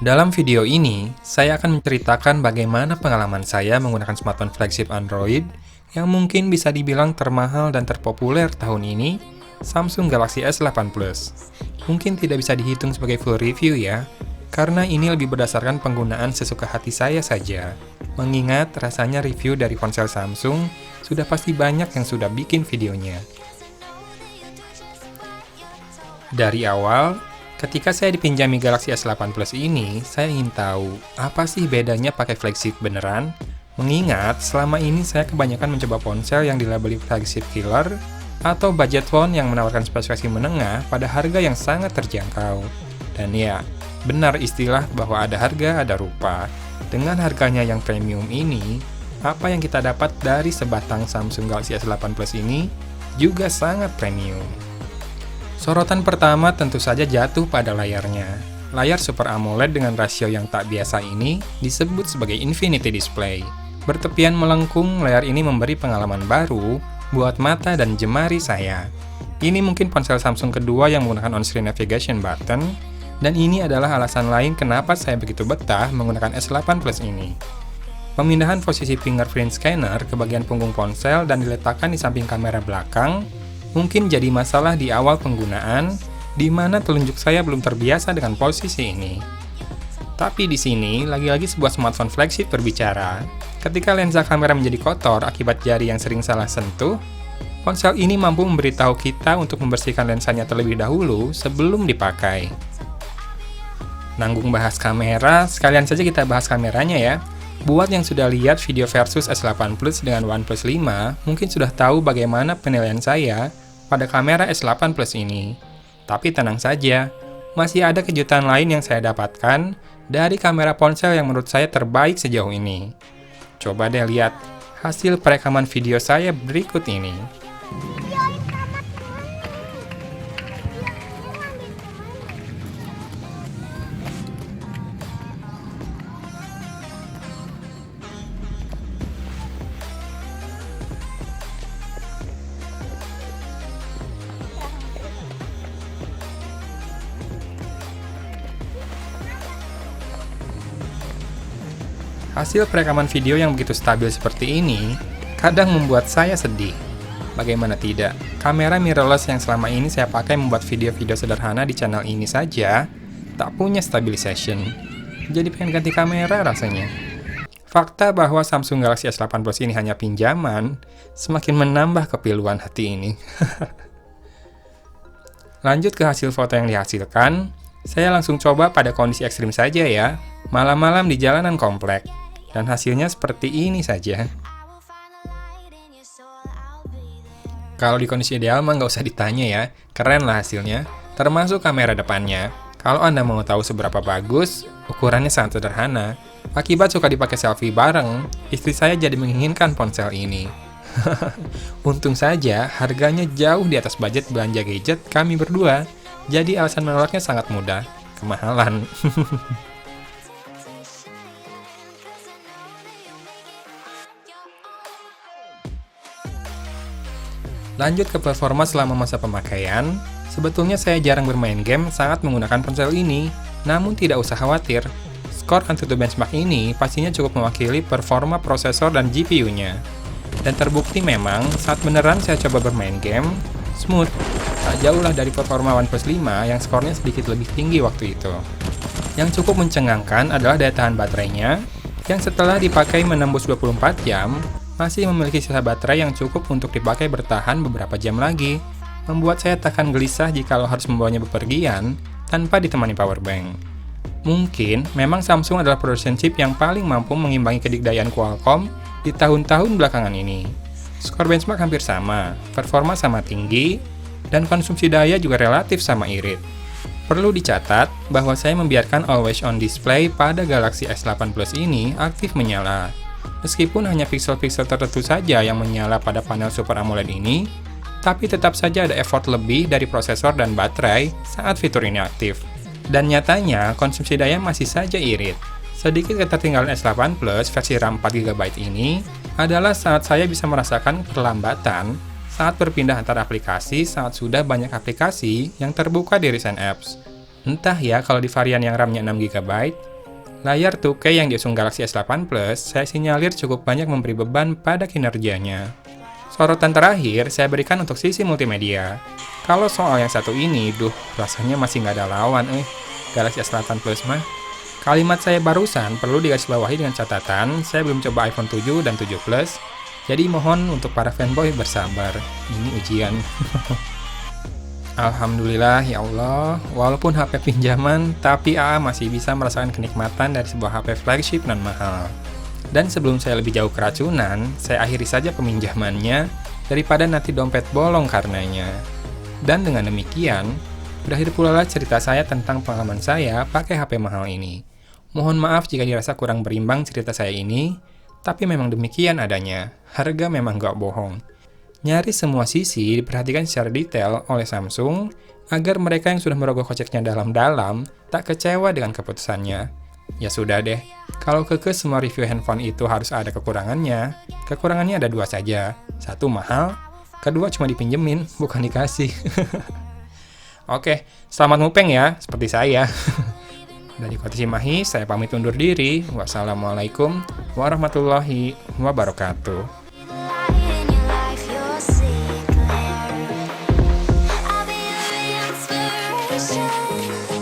Dalam video ini, saya akan menceritakan bagaimana pengalaman saya menggunakan smartphone flagship Android yang mungkin bisa dibilang termahal dan terpopuler tahun ini, Samsung Galaxy S8 Plus. Mungkin tidak bisa dihitung sebagai full review ya, karena ini lebih berdasarkan penggunaan sesuka hati saya saja. Mengingat rasanya review dari ponsel Samsung, sudah pasti banyak yang sudah bikin videonya. Dari awal, ketika saya dipinjami Galaxy S8 Plus ini, saya ingin tahu, apa sih bedanya pakai flagship beneran? Mengingat, selama ini saya kebanyakan mencoba ponsel yang dilabeli flagship killer, atau budget phone yang menawarkan spesifikasi menengah pada harga yang sangat terjangkau. Dan ya, benar istilah bahwa ada harga, ada rupa. Dengan harganya yang premium ini, apa yang kita dapat dari sebatang Samsung Galaxy S8 Plus ini juga sangat premium. Sorotan pertama tentu saja jatuh pada layarnya. Layar Super AMOLED dengan rasio yang tak biasa ini disebut sebagai Infinity Display. Bertepian melengkung, layar ini memberi pengalaman baru buat mata dan jemari saya. Ini mungkin ponsel Samsung kedua yang menggunakan on-screen navigation button, dan ini adalah alasan lain kenapa saya begitu betah menggunakan S8 Plus ini. Pemindahan posisi fingerprint scanner ke bagian punggung ponsel dan diletakkan di samping kamera belakang mungkin jadi masalah di awal penggunaan, di mana telunjuk saya belum terbiasa dengan posisi ini. Tapi di sini, lagi-lagi sebuah smartphone flagship berbicara. Ketika lensa kamera menjadi kotor akibat jari yang sering salah sentuh, ponsel ini mampu memberitahu kita untuk membersihkan lensanya terlebih dahulu sebelum dipakai. Nanggung bahas kamera, sekalian saja kita bahas kameranya ya. Buat yang sudah lihat video versus S8 Plus dengan OnePlus 5, mungkin sudah tahu bagaimana penilaian saya pada kamera S8 Plus ini. Tapi tenang saja, masih ada kejutan lain yang saya dapatkan dari kamera ponsel yang menurut saya terbaik sejauh ini. Coba deh lihat hasil perekaman video saya berikut ini. Hasil perekaman video yang begitu stabil seperti ini kadang membuat saya sedih. Bagaimana tidak, kamera mirrorless yang selama ini saya pakai membuat video-video sederhana di channel ini saja tak punya stabilization. Jadi pengen ganti kamera rasanya. Fakta bahwa Samsung Galaxy S8 Plus ini hanya pinjaman semakin menambah kepiluan hati ini. Lanjut ke hasil foto yang dihasilkan, saya langsung coba pada kondisi ekstrim saja ya, malam-malam di jalanan komplek. Dan hasilnya seperti ini saja. Kalau di kondisi ideal mah nggak usah ditanya ya, keren lah hasilnya, termasuk kamera depannya. Kalau Anda mau tahu seberapa bagus, ukurannya sangat sederhana. Akibat suka dipakai selfie bareng, istri saya jadi menginginkan ponsel ini. Untung saja, harganya jauh di atas budget belanja gadget kami berdua, jadi alasan menolaknya sangat mudah, kemahalan. Lanjut ke performa selama masa pemakaian, sebetulnya saya jarang bermain game saat menggunakan ponsel ini, namun tidak usah khawatir. Skor AnTuTu Benchmark ini pastinya cukup mewakili performa prosesor dan GPU-nya. Dan terbukti memang saat beneran saya coba bermain game, smooth, tak jauh lah dari performa OnePlus 5 yang skornya sedikit lebih tinggi waktu itu. Yang cukup mencengangkan adalah daya tahan baterainya, yang setelah dipakai menembus 24 jam, masih memiliki sisa baterai yang cukup untuk dipakai bertahan beberapa jam lagi, membuat saya tak akan gelisah jikalau harus membawanya bepergian tanpa ditemani powerbank. Mungkin memang Samsung adalah produsen chip yang paling mampu mengimbangi kedikdayaan Qualcomm di tahun-tahun belakangan ini. Skor benchmark hampir sama, performa sama tinggi, dan konsumsi daya juga relatif sama irit. Perlu dicatat bahwa saya membiarkan always on display pada Galaxy S8 Plus ini aktif menyala. Meskipun hanya pixel-pixel tertentu saja yang menyala pada panel Super AMOLED ini, tapi tetap saja ada effort lebih dari prosesor dan baterai saat fitur ini aktif. Dan nyatanya, konsumsi daya masih saja irit. Sedikit ketertinggalan S8 Plus versi RAM 4GB ini adalah saat saya bisa merasakan perlambatan saat berpindah antar aplikasi saat sudah banyak aplikasi yang terbuka di recent apps. Entah ya kalau di varian yang RAM-nya 6 GB, layar 2K yang diusung Galaxy S8 Plus, saya sinyalir cukup banyak memberi beban pada kinerjanya. Sorotan terakhir saya berikan untuk sisi multimedia. Kalau soal yang satu ini, rasanya masih nggak ada lawan, Galaxy S8 Plus mah. Kalimat saya barusan perlu digarisbawahi dengan catatan, saya belum coba iPhone 7 dan 7 Plus, jadi mohon untuk para fanboy bersabar. Ini ujian. Alhamdulillah ya Allah, walaupun HP pinjaman, tapi AA masih bisa merasakan kenikmatan dari sebuah HP flagship non mahal. Dan sebelum saya lebih jauh keracunan, saya akhiri saja peminjamannya daripada nanti dompet bolong karenanya. Dan dengan demikian, berakhir pula lah cerita saya tentang pengalaman saya pakai HP mahal ini. Mohon maaf jika dirasa kurang berimbang cerita saya ini, tapi memang demikian adanya. Harga memang gak bohong. Nyaris semua sisi diperhatikan secara detail oleh Samsung agar mereka yang sudah merogoh koceknya dalam-dalam tak kecewa dengan keputusannya. Ya sudah deh, kalau kekeh semua review handphone itu harus ada kekurangannya, kekurangannya ada dua saja. Satu mahal, kedua cuma dipinjemin, bukan dikasih. Oke, selamat mupeng ya, seperti saya. Dari Kota Cimahi, saya pamit undur diri. Wassalamualaikum warahmatullahi wabarakatuh. I'll be your inspiration.